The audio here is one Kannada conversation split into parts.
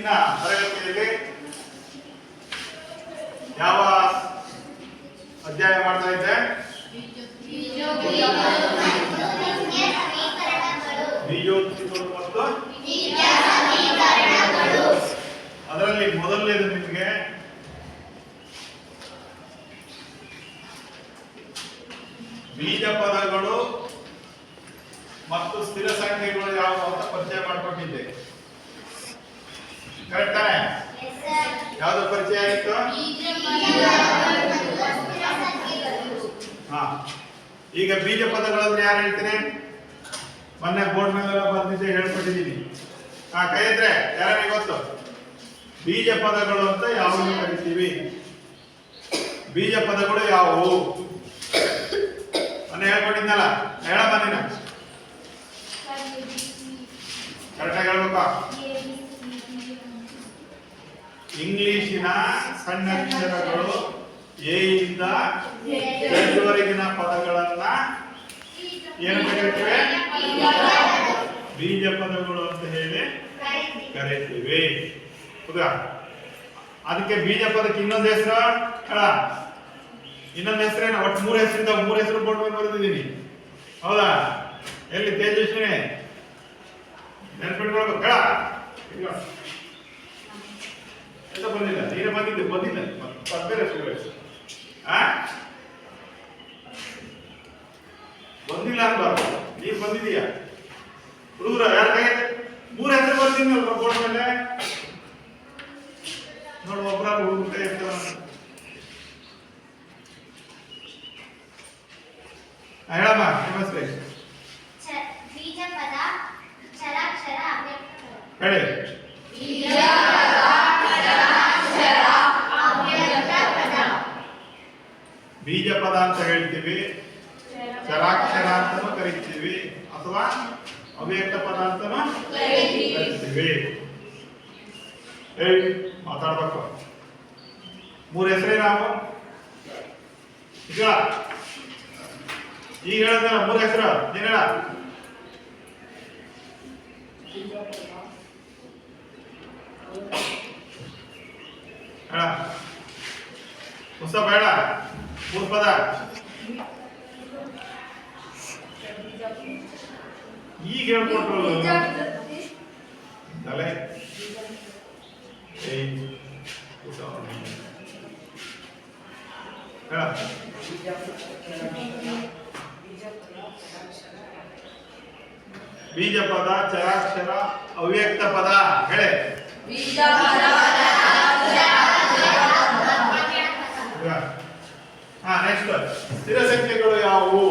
ಇವತ್ತಿನ ತರಗತಿಯಲ್ಲಿ ಯಾವ ಅಧ್ಯಾಯ ಮಾಡ್ತಾ ಇದ್ದೆ? ಬೀಜೋತ್ಪತ್ತಿಗಳು ಮತ್ತು ಅದರಲ್ಲಿ ಮೊದಲನೇದು ನಿಮಗೆ ಬೀಜ ಪದಗಳು ಮತ್ತು ಸ್ಥಿರ ಸಂಖ್ಯೆಗಳು ಯಾವುವು ಅಂತ ಪರಿಚಯ ಮಾಡಿಕೊಟ್ಟಿದ್ದೆ. ಕರೆಕ್ಟ್ ತಾನೆ? ಯಾವುದು ಪರಿಚಯ ಆಯಿತು? ಹಾ, ಈಗ ಬೀಜ ಪದಗಳಂದ್ರೆ ಯಾರು ಹೇಳ್ತೀನಿ? ಮೊನ್ನೆ ಬೋರ್ಡ್ ಮೇಲೆಲ್ಲ ಬರ್ದಿದ್ದೆ, ಹೇಳ್ಕೊಟ್ಟಿದ್ದೀನಿ. ಕೈ ಇದ್ರೆ ಯಾರಿಗೆ ಗೊತ್ತು? ಬೀಜ ಪದಗಳು ಅಂತ ಯಾವುದನ್ನು ಕರಿತೀವಿ? ಬೀಜ ಪದಗಳು ಯಾವುವು ಮೊನ್ನೆ ಹೇಳ್ಕೊಟ್ಟಿದ್ನಲ್ಲ, ಹೇಳಮ್ಮ ನೀನು. ಕರೆಕ್ಟಾಗಿ ಹೇಳ್ಬೇಕಾ? ಇಂಗ್ಲಿಶಿನ ಸಣ್ಣ ಅಕ್ಷರಗಳು ಎ ಇಂದ ಝೆಡ್ ವರೆಗಿನ ಪದಗಳನ್ನ ಏನು ಕರೀತೀವಿ? ಬೀಜ ಪದಗಳು ಅಂತ ಹೇಳಿ ಕರೀತೀವಿ. ಹೌದಾ? ಅದಕ್ಕೆ ಬೀಜ ಪದಕ್ಕೆ ಇನ್ನೊಂದು ಹೆಸರು ಹೇಳ. ಇನ್ನೊಂದು ಹೆಸರೇನು? ಒಟ್ಟು 3 ಹೆಸರಿಂದ 3 ಹೆಸರು ಬೋರ್ಡ್ ಮೇಲೆ ಬರೆದಿದ್ದೀನಿ. ಹೌದಾ? ಎಲ್ಲಿ ತೇಜಸ್ವಿನಿ ನೆನ್ಪಿಟ್ಕೊಳ್ಬೇಕು. ಹೇಳ. ಎಂತ ಬಂದಿಲ್ಲ? ನೀನೇ ಬಂದಿದ್ದೆ. ಬಂದಿಲ್ಲ ಬೇರೆ ಬಂದಿಲ್ಲ ಅನ್ಬಾರ್ದು. ನೀನು ಬಂದಿದೀಯ ಹುಡುಗರ ಯಾರ ಕೈ 3 ಹೆಸರು ಬರ್ತೀನಿ ಬೋರ್ಡ್ ಮೇಲೆ ನೋಡು. ಒಬ್ಬರ ಹುಡುಗ ಕೈ ಇರ್ತಾರ. ಹೇಳಮ್ಮ ನಿಮ್ಮ ಹೆಸರು ಬೀಜ ಪದ, ಚರಾಕ್ಷರ, ಹೇಳಿ. ಬೀಜ ಪದ ಅಂತ ಹೇಳ್ತೀವಿ, ಚರಾಕ್ಷರ ಅಂತಾನು ಕರಿತೀವಿ, ಅಥವಾ ಅವ್ಯಕ್ತ ಪದ ಅಂತಾನು ಕರಿತೀವಿ. ಹೇಳಿ, ಮಾತಾಡ್ಬೇಕು. 3 ಹೆಸರೇ ನಾವು ಈಗ ಹೇಳಿದ 3 ಹೆಸರು ನೀನ್ ಹೇಳ. ಹೇಳ ಹೊಸ ಬೇಡ. 3 ಪದ ಈಗ ಹೇಳ್ಕೊಟ್ರು ತಲೆ. ಬೀಜ ಪದ, ಚರಾಕ್ಷರ, ಅವ್ಯಕ್ತ ಪದ. ಹೇಳಿ. ನೆಕ್ಸ್ಟ್ ಸ್ಥಿರ ಸಂಖ್ಯೆಗಳು ಯಾವುವು?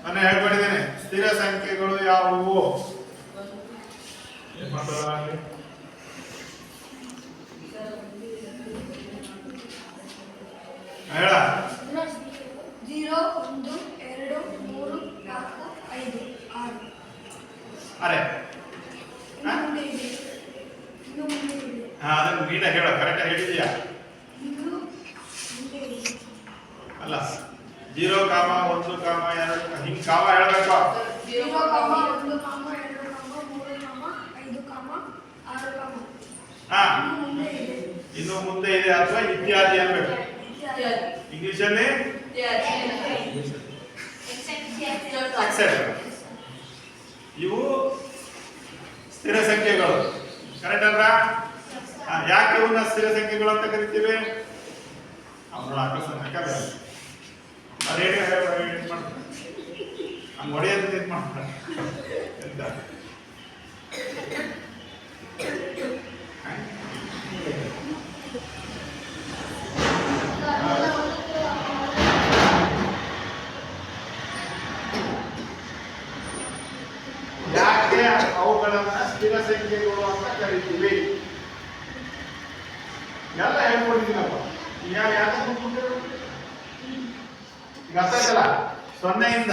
ನಾನು ಹೇಳ್ಕೊಟ್ಟಿದ್ದೇನೆ. ಸ್ಥಿರ ಸಂಖ್ಯೆಗಳು ಯಾವುವು? ಹೇಳ. 0, 1, 2, 3, 4, 5, 6. ಅರೆ ಅದನ್ನು ನೀಟಾಗಿ ಹೇಳ. ಕರೆಕ್ಟಾಗಿ ಹೇಳಿದೀಯಾ? ಅಲ್ಲ, 0, 1, 2 ಹಿಂಗ್ ಕಾಮ ಹೇಳ್ಬೇಕು. 0, 1, 2, 3, 5, 6. ಇನ್ನು ಮುಂದೆ ಇದೆ ಅಥವಾ ಇತ್ಯಾದಿ ಅನ್ಬೇಕು. ಇಂಗ್ಲಿಷ್ ಅಲ್ಲಿ ಇವು ಸ್ಥಿರ ಸಂಖ್ಯೆಗಳು. ಕರೆಕ್ಟ್ ಅಲ್ವಾ? ಯಾಕೆ ಇವನ್ನ ಸ್ಥಿರ ಸಂಖ್ಯೆಗಳು ಅಂತ ಕರಿತೀವಿ? ಹಂಗ ಹೊಡೆಯೋದು ಇದು ಮಾಡ್ತಾರೆ. ಯಾಕೆ ಅವುಗಳನ್ನ ಸ್ಥಿರ ಸಂಖ್ಯೆಗಳು ಅಂತ ಕರಿತೀವಿ? ಎಲ್ಲ ಹೇಳ್ಕೊಟ್ಟಿದ್ದೀನಪ್ಪ. ಈಗ ಯಾಕೆ ಈಗ ಅರ್ಥ ಆಯ್ತಲ್ಲ? 0 ಇಂದ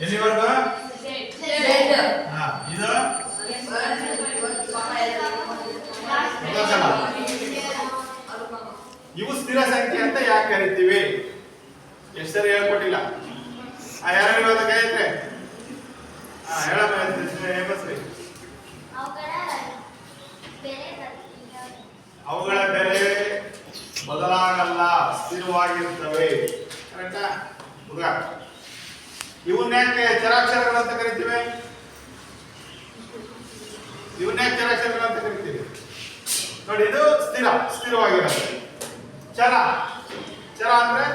ಎಲ್ಲಿವರೆಗೂ? ಇದು ಇವು ಸ್ಥಿರ ಸಂಖ್ಯೆ ಅಂತ ಯಾಕೆ ಕರಿತೀವಿ? ಎಷ್ಟು ಸರಿ ಹೇಳ್ಕೊಟ್ಟಿಲ್ಲ. ಯಾರು ಇವತ್ತು ಕೈ ಎತ್ರೆ ಹೇಳಮ್ಮ ಹೇಮಶ್ರೀ. ಅವುಗಳ ಬೆಲೆ ಬದಲಾಗಲ್ಲ, ಸ್ಥಿರವಾಗಿರುತ್ತವೆ. ಕರೆಕ್ಟಾ ಹುಡುಗ? ಇವನ್ಯಾಕೆ ಚರಾಕ್ಷರಗಳು ಅಂತ ಕರಿತೀವಿ? ಇವನ್ಯಾಕೆ ಚರಾಕ್ಷರಗಳು ಅಂತ ಕರಿತೀವಿ? ನೋಡಿ, ಇದು ಸ್ಥಿರವಾಗಿರುತ್ತೆ. ಚರ ಅಂದ್ರೆ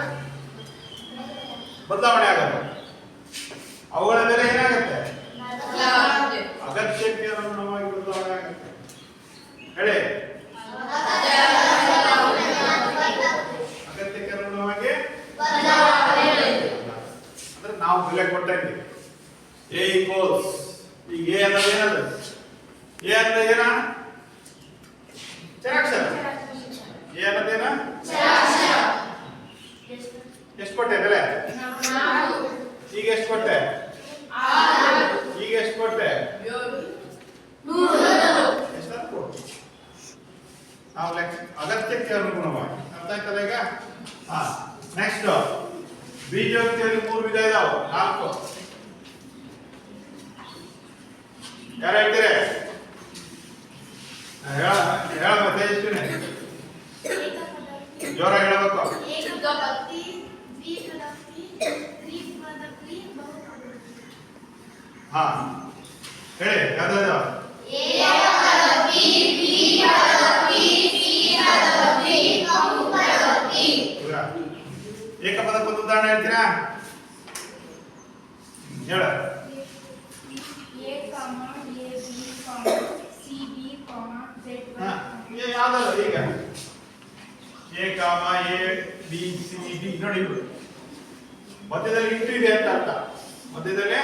ಬದಲಾವಣೆ ಆಗಲ್ಲ. ಅವುಗಳ ಬೆಲೆ ಏನಾಗುತ್ತೆ? ಅಗತ್ಯಕ್ಕೆ ಅನುಗುಣವಾಗಿ ಬದಲಾವಣೆ ಆಗುತ್ತೆ. ಹೇಳಿ, ಅಗತ್ಯಕ್ಕೆ ಅನುಗುಣವಾಗಿ ಅಂದ್ರೆ ನಾವು ಬೆಲೆ ಕೊಟ್ಟಿದ್ದೀವಿ. ಎ ಈಕ್ವಲ್ಸ್, ಈಗ ಎ ಅನ್ನೋದು ಏನದು? ಎ ಅನ್ನೋದು ಏನ? ಚರಾಕ್ಷರ. ಎ ಅನ್ನೋದೇನ? ಎಷ್ಟು ಕೊಟ್ಟೆ ಬೆಲೆ? ಈಗ ಎಷ್ಟು ಕೊಟ್ಟೆ? ಈಗ ಎಷ್ಟು ಕೊಟ್ಟೆ? ಎಷ್ಟು? ನಾವು ಅಗತ್ಯಕ್ಕೆ ಅನುಗುಣವಾಗಿ. ಅರ್ಥ ಆಯ್ತಲ್ಲ ಈಗ? ನೆಕ್ಸ್ಟ್, ಬೀಜೋಕ್ತಿಯಲ್ಲಿ 3 ವಿಧ ಇದಾವೆ, 4. ಯಾರು ಹೇಳ್ತೀರಿ? ಹೇಳ ತೇಜಸ್ವಿನಿ, ಜೋರ ಹೇಳಬೇಕು. ಹಾ ಹೇಳಿ, ಯಾವ್ದು? ಏಕಪದಕ್ಕೆ ಒಂದು ಉದಾಹರಣೆ ಹೇಳ್ತೀರಾ? ಹೇಳ. ಯಾವ್ದಲ್ಲ ಈಗ ಎ ಕಾಮ ಎ ಬಿ ಸಿ ಡಿ ನೋಡಿ, ಮಧ್ಯದಲ್ಲಿ ಇಂಟು ಇದೆ ಅಂತ ಅರ್ಥ. ಮಧ್ಯದಲ್ಲಿ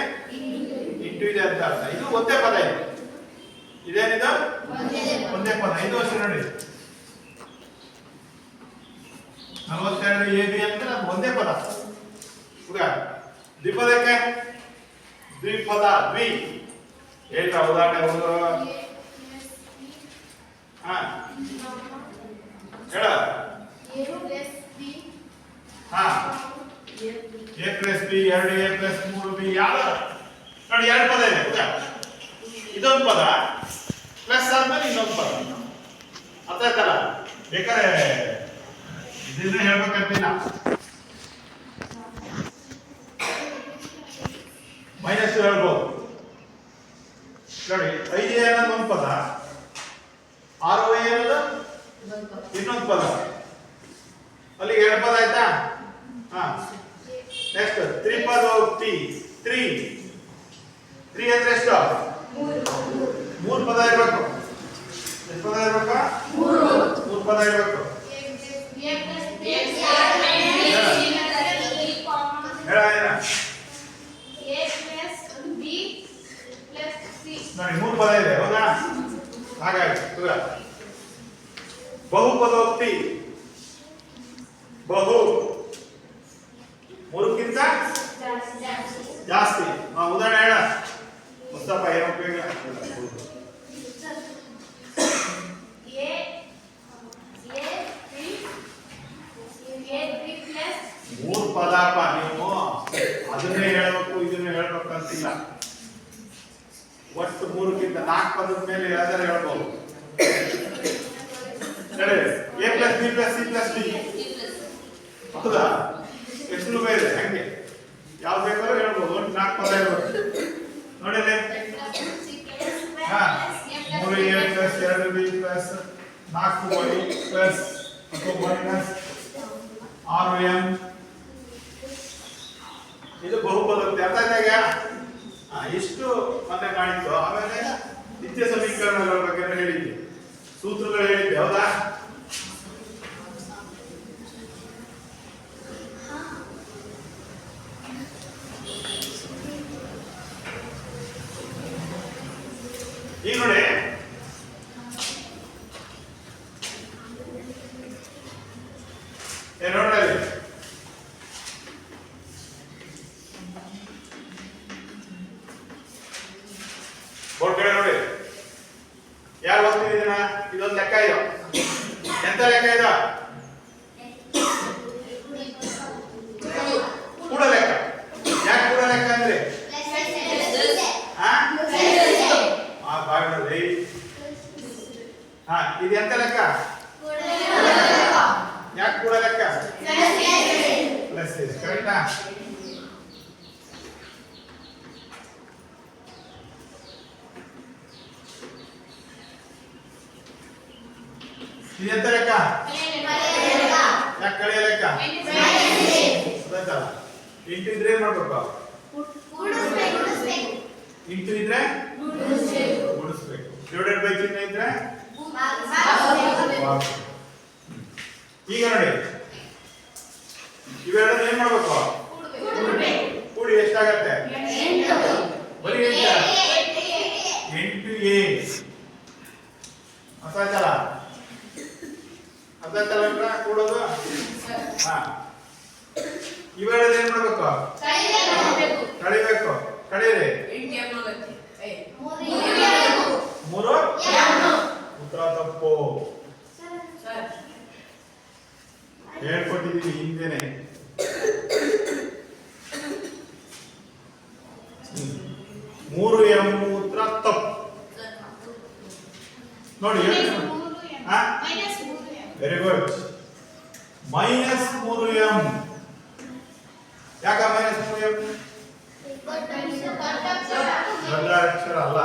ಇಂಟು ಇದೆ ಅಂತ ಅರ್ಥ. ಇದು ಒಂದೇ ಪದ. ಇದೇನಿದು? ಒಂದೇ ಪದ. ಇದು ಅಷ್ಟೇ ನೋಡಿ. 42 ಎ ಬಿ ಅಂತ ಒಂದೇ ಪದ. ದ್ವಿಪದಕ್ಕೆ ದ್ವಿಪದ, ದ್ವಿ ಹೇಳ್ತಾ ಉದಾಹರಣೆ ಒಂದು. ಹೇಳ. A plus B, 2 A plus 3 B. ಯಾವ್ದು ನೋಡಿ? 2 ಪದ ಇದೆ. ಇದೊಂದು ಪದ ಪ್ಲಸ್ ಆದ್ಮೇಲೆ ಇನ್ನೊಂದು ಪದ. ಅರ್ಥ ಆಯ್ತಲ್ಲ? ಬೇಕಾದ್ರೆ ಇದನ್ನ ಹೇಳ್ಬೇಕಂತಿಲ್ಲ. ಮೈನಸ್ ಹೇಳ್ಬೋದು ನೋಡಿ. 5 ಅನ್ನೋದು ಒಂದು ಪದ, 6 ಅನ್ನೋದು ಇನ್ನೊಂದು ಪದ. ಅಲ್ಲಿಗೆ 2 ಪದ ಆಯ್ತಾ? ನೆಕ್ಸ್ಟ್ ತ್ರಿಪದೋಕ್ತಿ. 3 ಅಂದ್ರೆ ಎಷ್ಟು? 3 ಪದ ಇರಬೇಕು. ಎಷ್ಟು ಪದ ಇರಬೇಕು? 3 ಪದ ಇರಬೇಕು. ಹೇಳ ನೋಡಿ, 3 ಪದ ಇದೆ, ಹೌದಾ? ಹಾಗಾಗಿ ಬಹುಪದೋಕ್ತಿ. ಬಹು 3ಕ್ಕಿಂತ ಜಾಸ್ತಿ. ಉದಾಹರಣೆ ಹೇಳ ಮುಸ್ತಫಾ, ಏನು ಉಪಯೋಗ? ಮೂರು ಪದಪ್ಪ. ನೀವು ಅದನ್ನೇ ಹೇಳ್ಬೇಕು, ಇದನ್ನೇ ಹೇಳ್ಬೇಕು ಅಂತಿಲ್ಲ. ಒಟ್ಟು 3ಕ್ಕಿಂತ 4 ಪದದ ಮೇಲೆ ಯಾವ್ದಾರು ಹೇಳ್ಬೋದು. ಹೇಳಿ, A plus B plus C plus D. ಹೌದಾ? ಎಷ್ಟು ಬೇರೆ ಹಂಗೆ ಯಾವ್ದು ಬೇಕಾದ್ರೂ ಹೇಳ್ಬೋದು. ಒಟ್ಟು 4 ಪದ ಇರ್ಬೇಕು. ನೋಡಿಲ್ಲ? 3 A plus 2 B plus 4 Y plus minus 6 M. ಇದು ಬಹುಪದೋಕ್ತಿ. ಅರ್ಥ ಆಯ್ತಾಗ? ಇಷ್ಟು ಮೊನ್ನೆ ಮಾಡಿದ್ದು. ಆಮೇಲೆ ನಿತ್ಯ ಸಮೀಕರಣಗಳ ಬಗ್ಗೆ ಹೇಳಿದ್ದೆ, ಸೂತ್ರಗಳು ಹೇಳಿದ್ದೆ, ಹೌದಾ? ಈಗ ನೋಡಿ, ನೋಡ್ರಿ ಬೋರ್ಡ್ ಕಡೆ ನೋಡಿ. ಯಾರು ಓದ್ತೀವಿ ಇದನ್ನ? ಇದೊಂದು ಲೆಕ್ಕ. ಇದು ಎಂತ ಲೆಕ್ಕ? ಇದು ಕೂಡ ಲೆಕ್ಕ. ಯಾಕೆ ಕೂಡ ಇದೆಂತ ಲೆಕ್ಕ? ಯಾಕೆ ಕಳೆಯ ಲೆಕ್ಕ? ಗೊತ್ತಾಯ್ತಲ್ಲ? ಇಂಟು ಇದ್ರೆ ಏನ್ ಮಾಡ್ಬೇಕು? ಇಂಟು ಇದ್ರೆ ಗುಣಿಸ್ಬೇಕು. ಡಿವೈಡೆಡ್ ಬೈ ಚಿಹ್ನೆ ಇದ್ರೆ ಭಾಗಿಸ್ಬೇಕು. ಈಗ ನೋಡಿ ಇವೆರಡನ್ನ ಏನ್ ಮಾಡ್ಬೇಕು? ಕೂಡಿ ಎಷ್ಟಾಗತ್ತೆ? ಬರೀ 8a. ಅರ್ಥ ಆಯ್ತಲ್ಲ? ಕೂಡೋದು. ಹಾ, ಇವೆರಡನ್ನ ಏನ್ ಮಾಡ್ಬೇಕು? ಕಳಿಬೇಕು. ಕಳೀರಿ. 3 ಉತ್ತರ ತಪ್ಪು. ಹೇಳ್ಕೊಟ್ಟಿದೀವಿ ಹಿಂದೆನೆ. 3m ಉತ್ತರ ತಪ್ಪು ನೋಡಿ. Very good. -3m. ಯಾಕ -3m? ದೊಡ್ಡ ಅಕ್ಷರ ಅಲ್ಲ.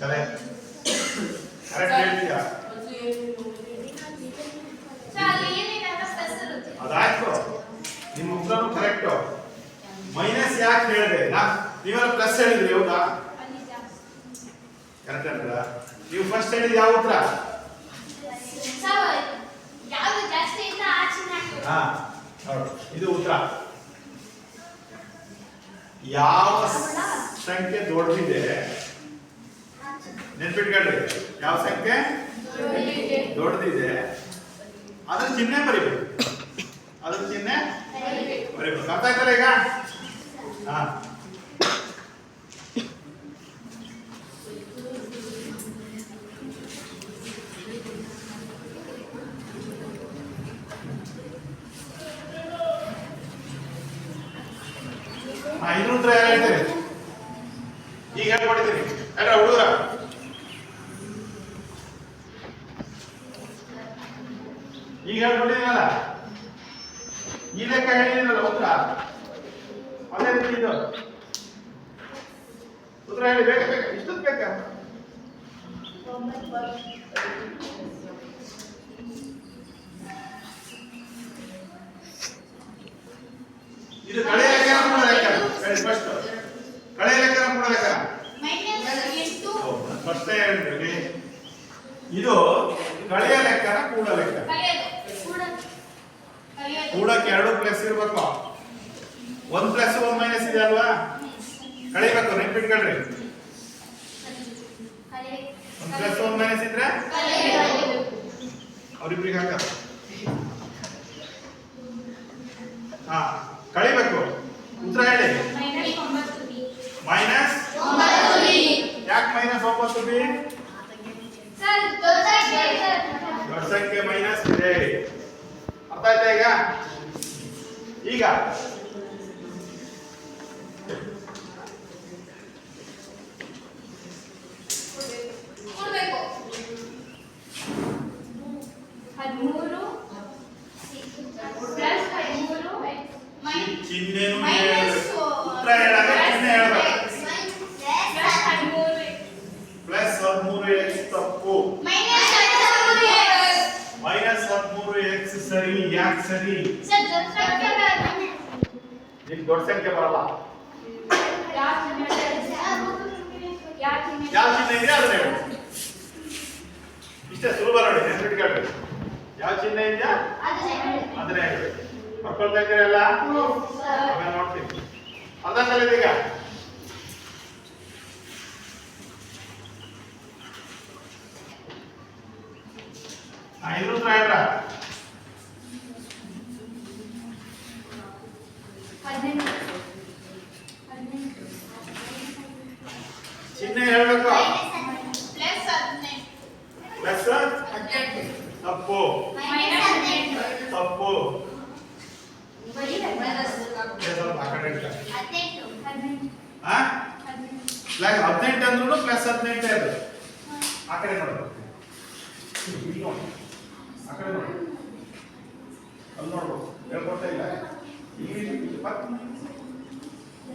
ಕರೆಕ್ಟ್ ಹೇಳ್ತೀಯಾ? ಅದಾಯ್ತು, ನಿಮ್ಮ ಉತ್ತರನು ಕರೆಕ್ಟ್. ಮೈನಸ್ ಯಾಕೆ ಹೇಳಿದೆ? ನೀವೆಲ್ಲ ಪ್ಲಸ್ ಹೇಳಿದ್ರಿ, ಹೌದಾ? ಕರೆಕ್ಟ್ ಅಲ್ಲ? ನೀವು ಫಸ್ಟ್ ಹೇಳಿದ ಯಾವ ಉತ್ತರ? ಹಾ, ಇದು ಉತ್ತರ. ಯಾವ ಸಂಖ್ಯೆ ದೊಡ್ಡದಿದೆ ನೆನ್ಪಿಟ್ಕೊಳ್ರಿ. ಯಾವ ಸಂಖ್ಯೆ ದೊಡ್ಡದಿದೆ ಅದ್ರ ಚಿಹ್ನೆ ಬರಿಬೇಕು. ಅದ್ರ ಚಿಹ್ನೆ ಬರಿಬೇಕು. ಅರ್ಥ ಆಯ್ತಲ್ಲ ಈಗ? ಹಾ, ಇದ್ರ ಉತ್ತರ ಯಾರು ಹೇಳ್ತಾರೆ? ಈಗ ಹೇಳ್ಕೊಟ್ಟಿದ್ದೀನಿ. ಹೇಳ್ರ ಹುಡುಗರ, ಈಗ ಹೇಳ್ಕೊಟ್ಟಿದ್ದೀನಲ್ಲ, ಈ ಲೆಕ್ಕ ಹೇಳಿದ್ದೀನಲ್ಲ ಉತ್ತರ. ಅದೇ ರೀತಿ ಇದು ಉತ್ತರ ಹೇಳಿ. ಬೇಕ ಇಷ್ಟೊತ್ತು ಬೇಕಾ? ಇದು ಕಳೆಯ ಲೆಕ್ಕನ ಕೂಡ ಲೆಕ್ಕ. ಫಸ್ಟ್ ಕಳೆಯ ಲೆಕ್ಕನ ಕೂಡ ಲೆಕ್ಕ. ಫಸ್ಟ್ ಹೇಳಿದ್ರಿ ಇದು ಕಳೆಯ ಲೆಕ್ಕನ ಕೂಡ ಲೆಕ್ಕ. ಕೂಡಕ್ಕೆ 2 ಪ್ಲಸ್ ಇರ್ಬೇಕು. 1 ಪ್ಲಸ್ 1 ಮೈನಸ್ ಇದೆ ಅಲ್ವಾ? ಕಳಿಬೇಕು. ನೆನ್ಪಿಟ್ಕೊಳ್ರಿ. 1 ಪ್ಲಸ್ 1 ಮೈನಸ್ ಇದ್ರೆ ಅವ್ರಿಬ್ರಿಗೆ ಹಾಕ. ಹಾ, ಕಳಿಬೇಕು. ಉತ್ತರ ಹೇಳಿ. Minus 9b. ಯಾಕೆ ಮೈನಸ್ 9b? ದೊಡ್ಡ ಸಂಖ್ಯೆ ಮೈನಸ್ ಇದೆ. ಅರ್ಥ ಆಯ್ತಾ ಈಗ? ಈಗ ಚಿಹ್ನೆ ಉತ್ತರ ಹೇಳಾಗ ಚಿಹ್ನೆ ಹೇಳ್ಬೇಕು. ಪ್ಲಸ್ 13x ತಪ್ಪು. -13x ಸರಿ. ಯಾಕೆ ಸರಿ? ನಿಮ್ಗೆ ದೊಡ್ಡ ಸಂಖ್ಯೆ ಬರಲ್ಲ. ಯಾವ ಚಿಹ್ನೆ ಇದೆ ಅದನ್ನ ಹೇಳಿ. ಇಷ್ಟೇ ಸುಲಭ ನೋಡಿ, ನೆನ್ಪಿಟ್ಕೊಳ್ರಿ. ಯಾವ ಚಿಹ್ನೆ ಇದೆಯಾ ಅದನ್ನ ಹೇಳ್ಬೇಕು. ಮಕ್ಕಳ್ತಾ ಇದ್ದೀರಲ್ಲ, ಆಮೇಲೆ ನೋಡ್ತೀನಿ. ಅರ್ಧ ಕಲಿದ ಈಗ. ಇದ್ರ ಉತ್ತರ ಹೇಳ್ರ. ಚಿಹ್ನೆ ಹೇಳ್ಬೇಕು. ಪ್ಲಸ್ ತಪ್ಪು. ತಪ್ಪು. ಸ್ವಲ್ಪ ಆ ಕಡೆ ಇಟ್ಟ. 18 ಅಂದ್ರೂ ಪ್ಲಸ್ 18 ಅದು. ಆ ಕಡೆ ನೋಡು. ಆ ಕಡೆ ನೋಡು. ಅಲ್ಲಿ ನೋಡ್ಬೋದು. ಹೇಳ್ಕೊಡ್ತಾ ಇಲ್ಲ. ಈ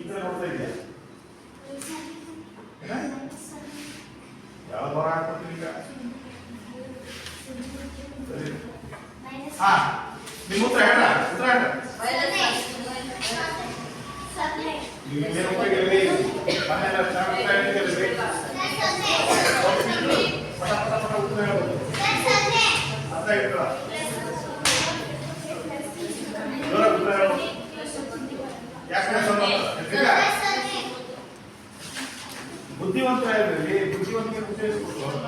ಕಡೆ ನೋಡ್ತಾ ಇದೆಯಾ? ಯಾವ ಹೊರ ಹಾಕ್ಕೊಡ್ತೀನಿ ಈಗ? ಏನು ಉಪಯೋಗ ಇಲ್ಲ ರೀ. ಮನೆಯಲ್ಲ ಚೆನ್ನಾಗಿ ಹೇಳ್ತೀರಿ. ಪಟ ಪಟ ಪಟ ಉತ್ತರ ಹೇಳ್ಬೋದು. ಅರ್ಥ ಆಯ್ತಲ್ಲ? ಜೋರ ಉತ್ತರ ಹೇಳ್ಬೋದು. ಯಾಕಂದ್ರೆ ಬುದ್ಧಿವಂತರ ಇದ್ರಲ್ಲಿ ಬುದ್ಧಿವಂತಿಗೆ ಉದ್ದೇಶಿಸ್ಬೋದು.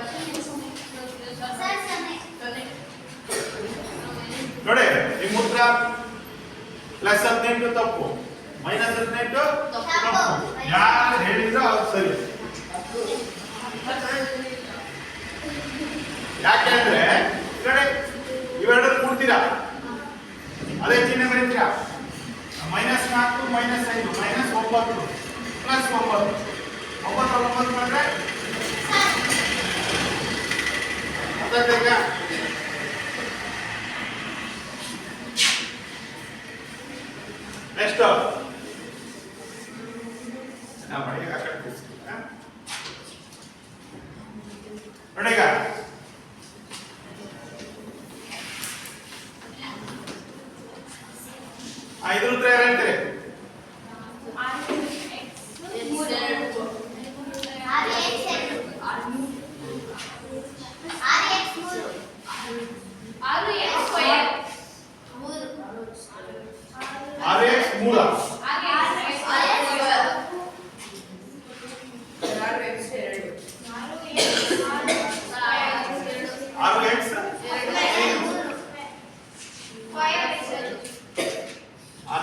ನೋಡಿ ನಿಮ್ಮ ಉತ್ತರ +18 ತಪ್ಪು, -18 ತಪ್ಪು. ಯಾರು ಹೇಳಿದ್ರು ಅವ್ರು ಸರಿ. ಯಾಕೆಂದ್ರೆ ಈ ಕಡೆ ಇವೆರಡನ್ನು ಕೂಡ್ತೀರಾ, ಅದೇ ಚಿಹ್ನೆ ಬರೀತೀರಾ. -4 -5 -9 +9 9 ಮಾಡಿದ್ರೆ ಅರ್ಥಾಯ್ತಾ? ನೆಕ್ಸ್ಟ್ ನೋಡಿ ಈಗ ಇದ್ರ ಉತ್ತರ ಯಾರು ಹೇಳ್ತೀರಿ?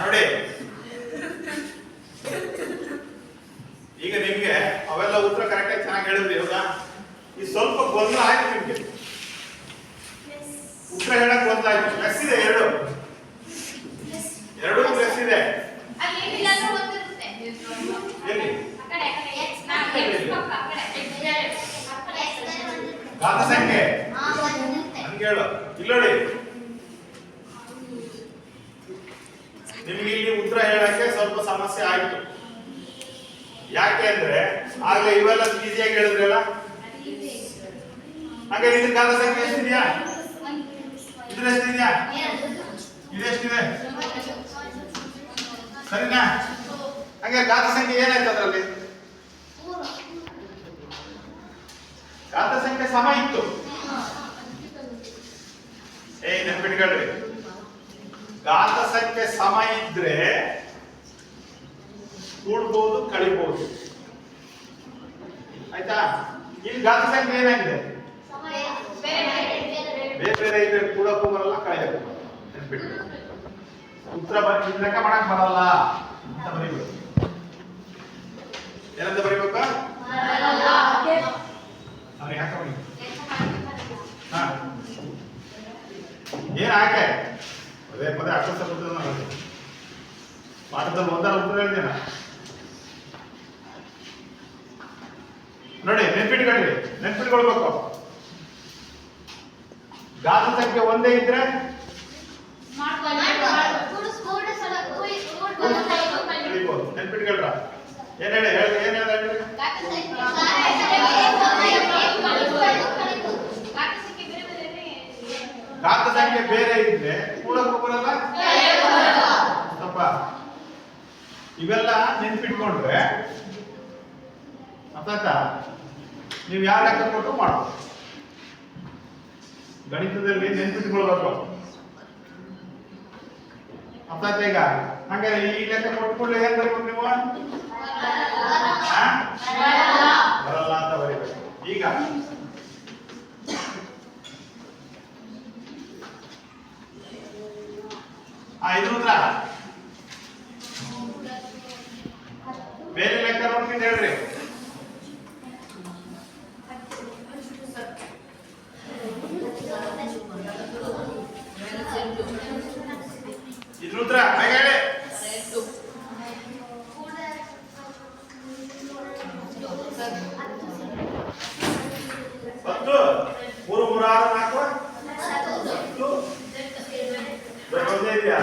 ನೋಡಿ ಈಗ ನಿಮ್ಗೆ ಅವೆಲ್ಲ ಉತ್ತರ ಕರೆಕ್ಟ್ ಆಗಿ ಚೆನ್ನಾಗಿ ಹೇಳಿದ್ರಿ. ಹೌದಾ? ಈ ಸ್ವಲ್ಪ ಗೊಂದಲ ಆಯ್ತು ನಿಮ್ಗೆ, ಉತ್ತರ ಹೇಳಕ್ ಗೊಂದಲ ಆಯ್ತು. ಪ್ಲಸ್ ಇದೆ, ಎರಡು ಪ್ಲಸ್ ಇದೆ. ಎಲ್ಲಿ ಘಾತ ಸಂಖ್ಯೆ ಹಂಗೆ ಹೇಳು. ಇಲ್ಲಿ ನೋಡಿ ನಿಮ್ಗೆ ಇಲ್ಲಿ ಉತ್ತರ ಹೇಳಕ್ಕೆ ಸ್ವಲ್ಪ ಸಮಸ್ಯೆ ಆಯ್ತು. ಯಾಕೆ ಅಂದ್ರೆ ಆಗ್ಲೇ ಇವೆಲ್ಲ ಈಸಿಯಾಗಿ ಹೇಳಿದ್ರಲ್ಲ. ಹಾಗೆ ಇದ್ರ ಘಾತ ಸಂಖ್ಯೆ ಎಷ್ಟಿದೆಯಾ? ಇದ್ರೆಷ್ಟಿದೆಯಾ? ಇದೆಷ್ಟಿದೆ? ಸರಿನಾ? ಹಾಗೆ ಘಾತ ಸಂಖ್ಯೆ ಏನಾಯ್ತು ಅದರಲ್ಲಿ? ಘಾತ ಸಂಖ್ಯೆ ಸಮ ಇತ್ತು. ನೆನ್ಪಿಟ್ಕೊಳ್ರಿ, ಘಾತ ಸಂಖ್ಯೆ ಸಮ ಇದ್ರೆ ಕೂಡ್ಬೋದು, ಕಳಿಬಹುದು. ಆಯ್ತಾ? ಇಲ್ಲಿ ಘಾತ ಸಂಖ್ಯೆ ಏನಾಗಿದೆ? ಬೇರೆ ಬೇರೆ ಇದೆ, ಕೂಡಕ್ಕೂ ಬರಲ್ಲ, ಕಳೆಯಕ್ಕೂ ಬರಲ್ಲ. ನೆನ್ಪಿಟ್ಕೊಳ್ಳಿ, ಉತ್ತರ ಲೆಕ್ಕ ಮಾಡಕ್ ಬರಲ್ಲ ಅಂತ ಬರೀಬೇಕು. ಏನಂತ ಬರೀಬೇಕು? ಅವ್ರು ಯಾಕೆ ಬರೀ ಏನ್ ಆಕೆ ಪದೇ ಪದೇ ಅಕ್ಷರ ಪಾಠದಲ್ಲಿ ಒಂದರ ಉತ್ತರ ಹೇಳಿದೇನ ನೋಡಿ. ನೆನ್ಪಿಟ್ಕೊಳ್ಬೇಕು. ಘಾತ ಸಂಖ್ಯೆ ಒಂದೇ ಇದ್ರೆ ನೆನ್ಪಿಟ್ಕೊಳ್ರ. ಏನ್ ಹೇಳಿ ಏನ್ ಹೇಳ ಘಾತ ಸಂಖ್ಯೆ ಬೇರೆ ಇದ್ರೆ ಕೂಡಕ್ಕೂ ಬರಲ್ಲ, ಸ್ವಲ್ಪ ಇವೆಲ್ಲ ನೆನ್ಪಿಟ್ಕೊಂಡ್ರೆ ಅರ್ಥಾಯ್ತಾ? ನೀವು ಯಾವ ಲೆಕ್ಕ ಕೊಟ್ಟು ಮಾಡ್ಬೋದು. ಗಣಿತದಲ್ಲಿ ನೆನ್ಪಿಟ್ಕೊಳ್ಬೇಕು. ಅರ್ಥಾಯ್ತಾ? ಈಗ ಹಾಗಾದ್ರೆ ಈ ಲೆಕ್ಕ ಕೊಟ್ಕೊಳ್ಳಿ ಏನ್ ಬರೀಬೇಕು ನೀವು? ಬರಲ್ಲ ಅಂತ ಬರೀಬೇಕು. ಈಗ ಇದ್ರ ಉತ್ತರ ಬೇರೆ ಲೆಕ್ಕ ನೋಡ್ಕೊಂಡು ಹೇಳ್ರಿ. ಇದ್ರ ಉತ್ತರ ಬೇಗ ಹೇಳಿ. 10 3 3 6 4 ಇದೆಯಾ?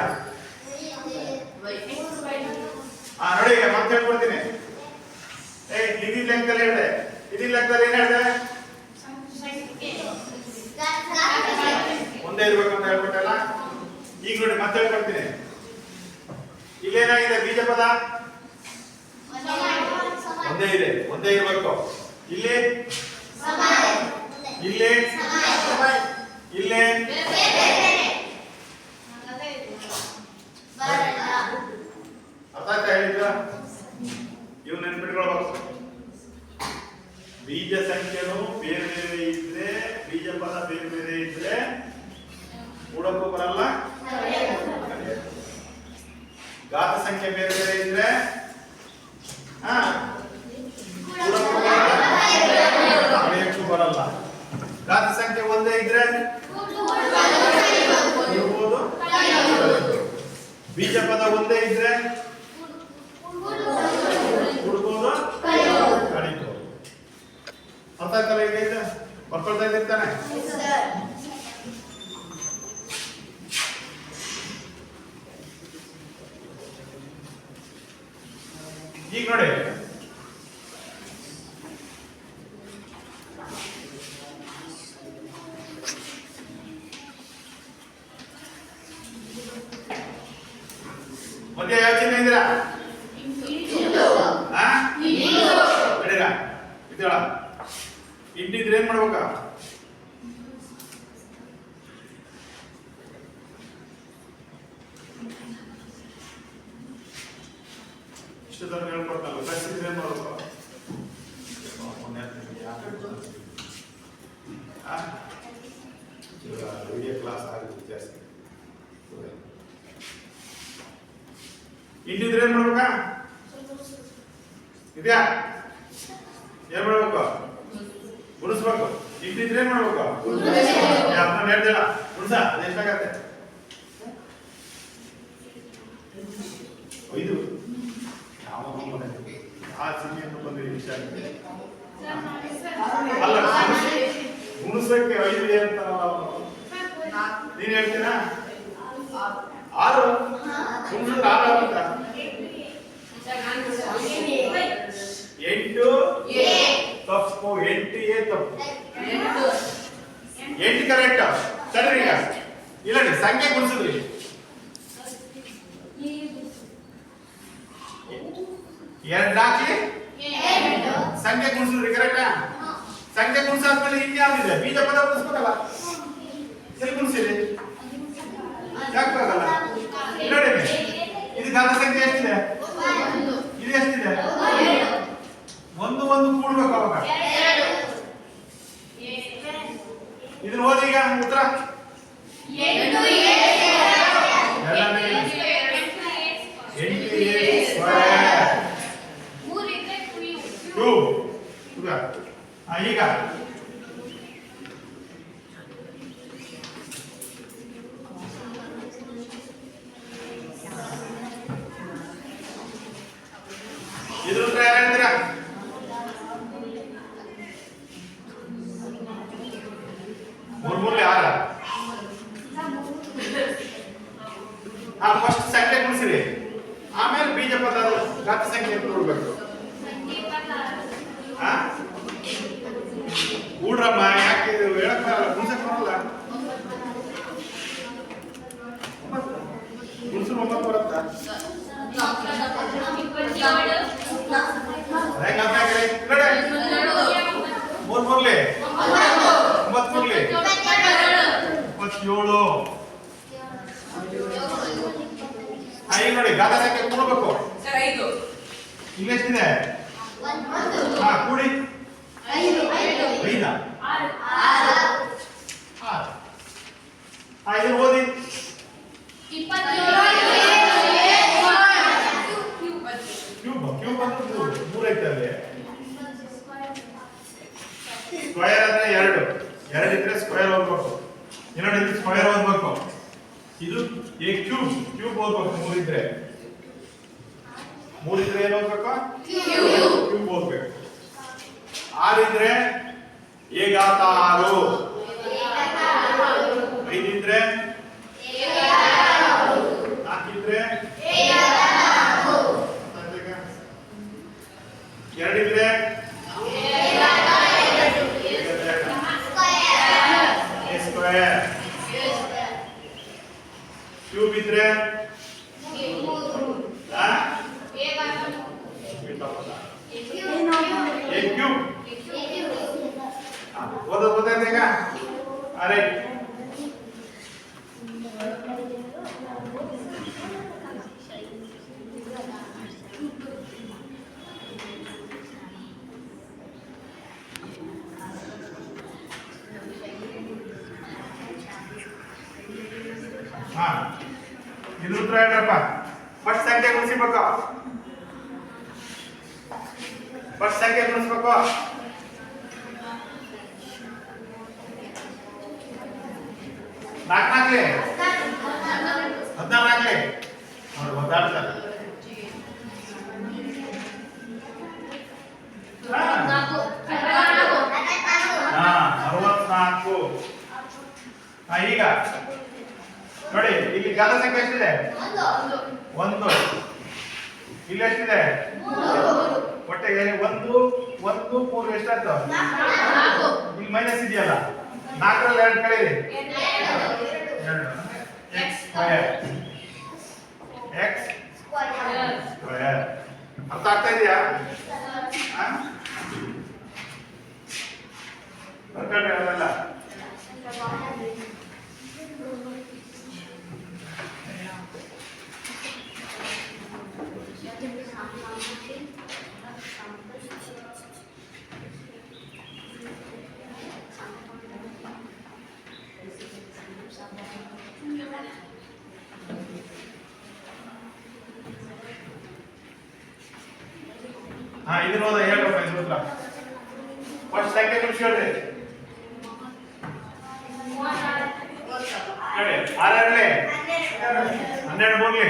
ನೋಡಿ ಈಗ ಮತ್ತೆ ಹೇಳ್ಕೊಡ್ತೀನಿ. ಇದಿ ಲೆಕ್ಕದಲ್ಲಿ ಹೇಳಿದೆ, ಇದಿ ಲೆಕ್ಕದಲ್ಲಿ ಏನ್ ಹೇಳಿದೆ? ಒಂದೇ ಇರ್ಬೇಕು ಅಂತ ಹೇಳ್ಬಿಟ್ಟಲ್ಲ. ಈಗ ನೋಡಿ ಮತ್ತೆ ಹೇಳ್ಕೊಡ್ತೀನಿ. ಇಲ್ಲೇನಾಗಿದೆ? ಬೀಜ ಪದ ಒಂದೇ ಇದೆ, ಒಂದೇ ಇರಬೇಕು. ಇಲ್ಲಿ ಇಲ್ಲಿ ಇಲ್ಲಿ ಅರ್ಥ ಆಯ್ತಾ ಹೇಳಿದ್ರ? ಇವ್ ನೆನ್ಪಿಟ್ಕೊಳ್ಬೇಕು. ಬೀಜ ಸಂಖ್ಯೆನು ಬೇರೆ ಬೇರೆ ಇದ್ರೆ, ಬೀಜ ಪದ ಬೇರೆ ಬೇರೆ ಇದ್ರೆ ಕೂಡಕ್ಕೂ ಬರಲ್ಲ, ಘಾತ ಸಂಖ್ಯೆ ಬೇರೆ ಬೇರೆ ಇದ್ರೆ ಕೂಡಕ್ಕೂ ಬರಲ್ಲ, ಕಳೆಯಕ್ಕೂ ಬರಲ್ಲ. ಘಾತ ಸಂಖ್ಯೆ ಒಂದೇ ಇದ್ರೆ ಕೂಡ್ಬೋದು, ಬೀಜ ಪದ ಒಂದೇ ಇದ್ರೆ ಕೂಡ್ಬೋದು, ಕಳೀಬೋದು. ಅರ್ಥ ಆಯ್ತಲ್ಲ? ಈಗ ಇದು ಬರ್ಕೊಳ್ತಾ ಇದ್ದಿರ್ತಾನೆ. ಈಗ ನೋಡಿ, ಮಧ್ಯ ಯಾವ ಚಿಹ್ನೆ ಇದ್ದೀರಾ? ನಡೀರಾ ಇದ್ದೇಳ ಇಂಟಿದ್ರೆ ಏನ್ ಮಾಡ್ಬೇಕ? ಇಷ್ಟೊತ್ತ ಹೇಳ್ಕೊಡ್ತಲ್ಲ, ಕಳಿಸಿದ್ರೆ ಏನ್ ಮಾಡ್ಬೇಕು? ವಿಡಿಯೋ ಕ್ಲಾಸ್ ಆಗುತ್ತೆ ಜಾಸ್ತಿ. ಇಂಟಿದ್ರೆ ಏನ್ ಮಾಡ್ಬೇಕ? ಇದ್ಯಾ ಏನ್ ಮಾಡ್ಬೇಕು? ಗುಣಿಸ್ಬೇಕು. ಇಂಟಿದ್ರೆ ಏನ್ ಮಾಡ್ಬೇಕು? ಅರ್ಥ ಹೇಳ್ದಿಲ್ಲ, ಗುಣಿಸ. ಅದೆಷ್ಟಾಗತ್ತೆ? 5. ಯಾವ ಆ ಚಿಹ್ನೆಯನ್ನು ಬಂದಿರಿ ವಿಷಯ ಅಲ್ಲ, ಗುಣಿಸಕ್ಕೆ 5 ಅಂತ ನೀನ್ ಹೇಳ್ತೀರಾ? 6 ಗುಣಿಸಿದ್ರೆ 6 ಆಗುತ್ತಾ? 8 ತಪ್ಪು, 8 ತಪ್ಪು, 8 ಕರೆಕ್ಟ್. ಸರಿ, ಈಗ ಇಲ್ಲ ಸಂಖ್ಯೆ ಗುಣಿಸಿದ್ರಿ, ಎರಡು ಹಾಕಿ ಸಂಖ್ಯೆ ಗುಣಿಸಿದ್ರಿ, ಕರೆಕ್ಟಾ? ಸಂಖ್ಯೆ ಗುಣಿಸಾದ್ಮೇಲೆ ಇನ್ಯಾವ್ದಿದೆ? ಬೀಜ ಪದ ಗುಣಿಸ್ಬೇಕಲ್ಲ, ಎಲ್ಲಿ ಗುಣಿಸಿರಿ? ಯಾಕೆ ಬರಲ್ಲ? ನೋಡಿ, ಇದು ಘಾತ ಸಂಖ್ಯೆ ಎಷ್ಟಿದೆ? ಇದು ಎಷ್ಟಿದೆ? 1 1 ಕೂಡ್ಬೇಕು ಅವಾಗ. ಇದನ್ನ ಓದಿ ಈಗ ಉತ್ತರ. 8 ಈಗ ಇದ್ರ ಉತ್ತರ ಯಾರು ಹೇಳ್ತೀರಾ? ಮೂರ್ಮೂರ್ಲೆ 6. ಫಸ್ಟ್ ಸಂಖ್ಯೆ ಗುಣಿಸಿರಿ, ಆಮೇಲೆ ಬೀಜ ಪದ ಘಾತ ಸಂಖ್ಯೆ ನೋಡ್ಬೇಕು. ಕೂಡ್ರಮ್ಮ, ಯಾಕೆ ಹೇಳಕ್ ಬರಲ್ಲ? ಗುಣಿಸಕ್ ಬರಲ್ಲ? ಗುಣಿಸು 9 ಬರುತ್ತಾ? ಮೂರ್ಮೂರ್ಲೆ 9 ಮೂರ್ಲೆ 27. ಈಗ ನೋಡಿ, ಘಾತ ಸಂಖ್ಯೆ ಕೂಡಬೇಕು. ಇಲ್ಲೆಷ್ಟಿದೆ? ಕೂಡಿ 5 ಇದನ್ನ ಓದಿ. 3 ಐತೆ ಅಲ್ಲಿ. ಸ್ಕ್ವೇರ್ ಅಂದ್ರೆ 2 ಇದ್ರೆ ಸ್ಕ್ವೇರ್ ಓದ್ಬೇಕು. ಇನ್ನೊಂದು ಇದ್ರೆ ಸ್ಕ್ವೇರ್ ಓದ್ಬೇಕು. ಇದು ಎ ಕ್ಯೂಬ್ ಓದ್ಬೇಕು. 3 ಇದ್ರೆ ಏನು ಓದ್ಬೇಕು? ಕ್ಯೂಬ್ ಓದ್ಬೇಕು. 6 ಇದ್ರೆ ಎ ಘಾತ 6. 5 ಇದ್ರೆ 4 ಇದ್ರೆ 2 ಇದ್ರೆ ಸ್ಕ್ವೇರ್. ಕ್ಯೂಬ್ ಇದ್ರೆ ಹಾ ಇದು ಉತ್ತರ ಹೇಳ್ರಪ್ಪ. ಫಸ್ಟ್ ಸಂಖ್ಯೆ ಗುಣಿಸಬೇಕು. ಫಸ್ಟ್ ಸಂಖ್ಯೆ ಗುಣಿಸ್ಬೇಕು. ನಾಲ್ಕನಾಗ್ಲಿ 16 ಆಗ್ಲಿ ನೋಡಿ ಒದ್ದಾಡ್ತಾರೆ. ಹಾ 64. ಈಗ ನೋಡಿ ಇಲ್ಲಿ ಘಾತ ಸಂಖ್ಯೆ ಎಷ್ಟಿದೆ? 1. ಇಲ್ಲಿ ಎಷ್ಟಿದೆ? ಒಟ್ಟಿಗೆ 1 1 3 ಎಷ್ಟಾಯ್ತು? ಇಲ್ಲಿ ಮೈನಸ್ ಇದೆಯಲ್ಲ, 4ರಲ್ಲಿ 2 ಕಳೀರಿ. 2 x ಸ್ಕ್ವೇರ್. ಅರ್ಥ ಆಗ್ತಾ ಇದೆಯಾ? ಬರ್ಕೊಂಡ್ರೆ ಅವೆಲ್ಲ ಇದು ನೋಡ ಹೇಳ್ರಪ್ಪ. ಇದು ಉತ್ತರ. ಫಸ್ಟ್ ಸಂಖ್ಯೆ ಗುಣಿಸಿ ಹೇಳ್ರಿ. ಹೇಳಿ 6 12 ಮೂರ್ಲಿ.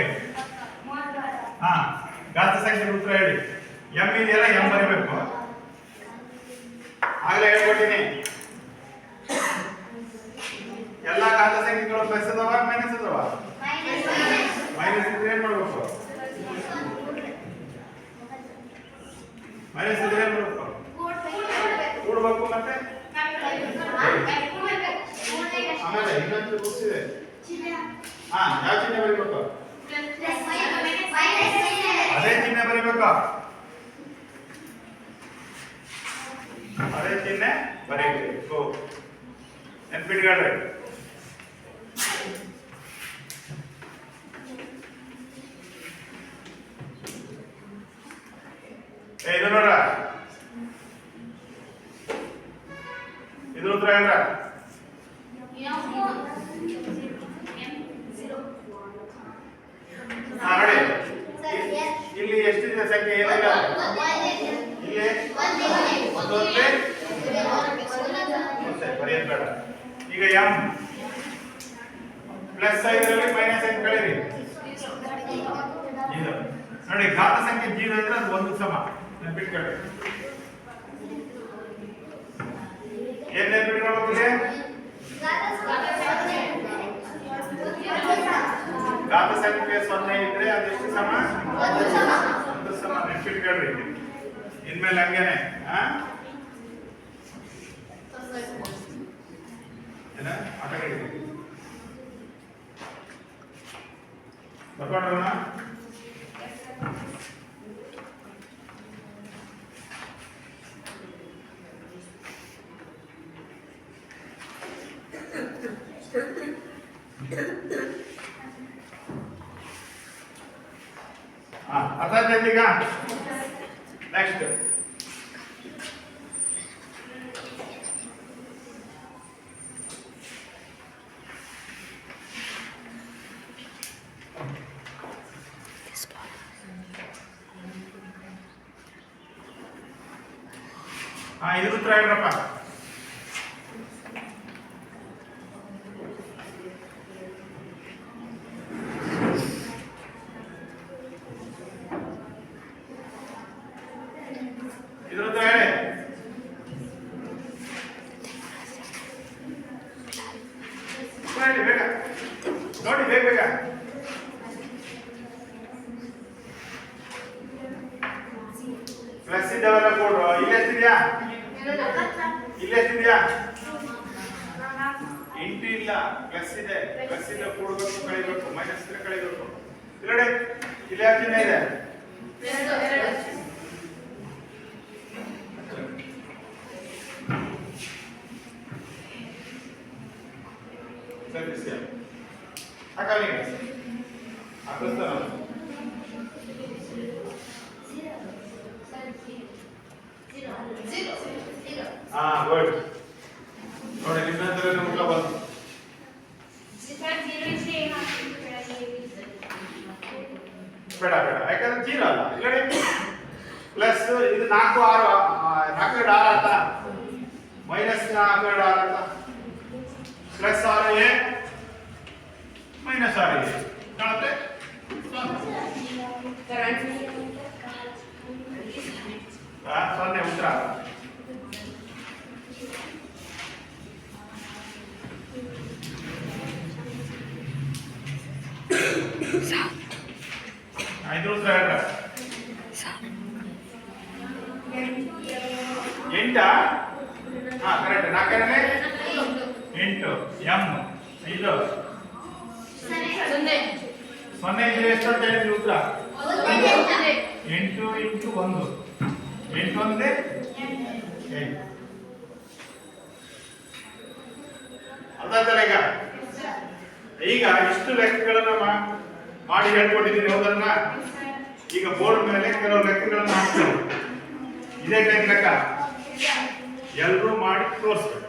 ಹಾ ಘಾತ ಸಂಖ್ಯೆ ಉತ್ತರ ಹೇಳಿ. ಎಂ ಇದೆಯಲ್ಲ, ಎಂ ಬರಿಬೇಕು. ಆಗಲೇ ಹೇಳ್ಕೊಟ್ಟಿನಿ. ಎಲ್ಲ ಘಾತ ಸಂಖ್ಯೆಗಳು ಪ್ಲಸ್ ಅದಾವ ಮೈನಸ್ ಅದಾವ? ಮೈನಸ್ ಇದ್ರೆ ಏನ್ ಮಾಡ್ಬೇಕು? ಮೈನಸ್ ಇದ್ರೆ ಏನ್ ಮಾಡ್ಬೇಕು? ಕೂಡ್ಬೇಕು. ಮತ್ತೆ ಆಮೇಲೆ ಇನ್ನೊಂದು ಗುರ್ಸಿದೆ. ಹಾ ಯಾವ ಚಿಹ್ನೆ ಬರಿಬೇಕು? ಅದೇ ಚಿಹ್ನೆ ಬರಿಬೇಕು. ಅದೇ ಚಿಹ್ನೆ ಬರೀಬೇಕು. ನೆನ್ಪಿಟ್ಕೊಳ್ರಿ. ಇದು ನೋಡ್ರ, ಇದು ಉತ್ತರ ಹೇಳ್ರ. ಹಾ ನೋಡಿ ಇಲ್ಲಿ ಎಷ್ಟಿದೆ ಸಂಖ್ಯೆ? ಏನಿಲ್ಲ ಇಲ್ಲಿ ಬರೆಯೋದು ಬೇಡ. ಈಗ ಎಂ ಪ್ಲಸ್ 5ರಲ್ಲಿ ಮೈನಸ್ 5 ಕಳೀರಿ. ಇದು ನೋಡಿ ಘಾತ ಸಂಖ್ಯೆ 0 ಅಂದ್ರೆ ಅದು 1 ಸಮ. ನೆನ್ಪಿಟ್ಕೊಳ್ಳಿ. ಏನ್ ನೆನ್ಪಿಟ್ಕೊಳ್ಬೇಕಿದೆ? ಘಾತ ಸಂಖ್ಯೆ 0 ಇದ್ರೆ ಅದೆಷ್ಟು ಸಮ? 1 ಸಮ. ನೆನ್ಪಿಟ್ಕೊಳ್ರಿ. ಇನ್ಮೇಲೆ ಹಂಗೇನೆ ಏನ ಆಟ ಹಿಡಿದ್ರಿ ಬರ್ಕೊಂಡ್ರಣ. ಅರ್ಥ ಆಯ್ತು ಈಗ? ನೆಕ್ಸ್ಟ್ ಇದು ಉತ್ತರ ಹೇಳ್ರಪ್ಪ. ಇದ್ರ ಉತ್ತರ ಹೇಳಿ. ಬೇಗ ನೋಡಿ, ಬೇಗ ಬೇಗ. ಪ್ಲಸ್ ಇದ್ದಾವೆಲ್ಲ ಕೊಡ್ರು. ಇಲ್ಲಿ ಎಷ್ಟಿದ್ಯಾ? ಇಲ್ಲಿ ಎಷ್ಟಿದ್ಯಾ? ಇಂಟು ಇಲ್ಲ, ಪ್ಲಸ್ ಇದೆ. ಪ್ಲಸ್ ಇಲ್ಲ ಕೂಡಬೇಕು, ಕಳಿಬೇಕು. ಮೈನಸ್ ಇದ್ರೆ ಕಳಿಬೇಕು. ಇಲ್ಲಿ ಇಲ್ಲಿ ಯಾವ ಚಿಹ್ನೆ ಇದೆ? ಸರಿ ಹಾಕಲ್ಲ ಹಾಕಿಸ್ತಾನ. ಹಾ ಗುಡ್. ನೋಡಿ ನಿಮ್ಮ ಹತ್ರ ಮುಖ ಬಂತು. ಕಡೆ ಪ್ಲಸ್ ಇದು 4 6 4 2 6 ಆಯ್ತಾ ಮೈನಸ್ 4 2 6 ಆಯ್ತಾ ಪ್ಲಸ್ 6 ಎ ಮೈನಸ್ 6 ಎ ಕಾಣುತ್ತೆ ಸೊನ್ನೆ ಉತ್ತರ ಇದ್ರ ಉತ್ತರ ಹೇಳ್ರ 8 ಹಾ ಕರೆಕ್ಟ್ 4 8 ಎಂ 5 0 ಇದ್ರೆ ಎಷ್ಟು ಅಂತ ಹೇಳಿದ್ರಿ ಉತ್ತರ 8 × 1 8 ಒಂದೇ 8 ಅದಾದ್ರೆ ಈಗ ಇಷ್ಟು ಲೆಕ್ಕಗಳನ್ನ ಮಾಡಿ ಹೇಳ್ಕೊಟ್ಟಿದ್ದೀನಿ ಹೌದನ್ನ ಈಗ ಬೋರ್ಡ್ ಮೇಲೆ ಕೆಲವು ಲೆಕ್ಕಗಳನ್ನ ಹಾಕ್ತೇವೆ ಇದೇ ಟೈಪ್ ಲೆಕ್ಕ ಎಲ್ಲರೂ ಮಾಡಿ ತೋರಿಸ್ಬೇಕು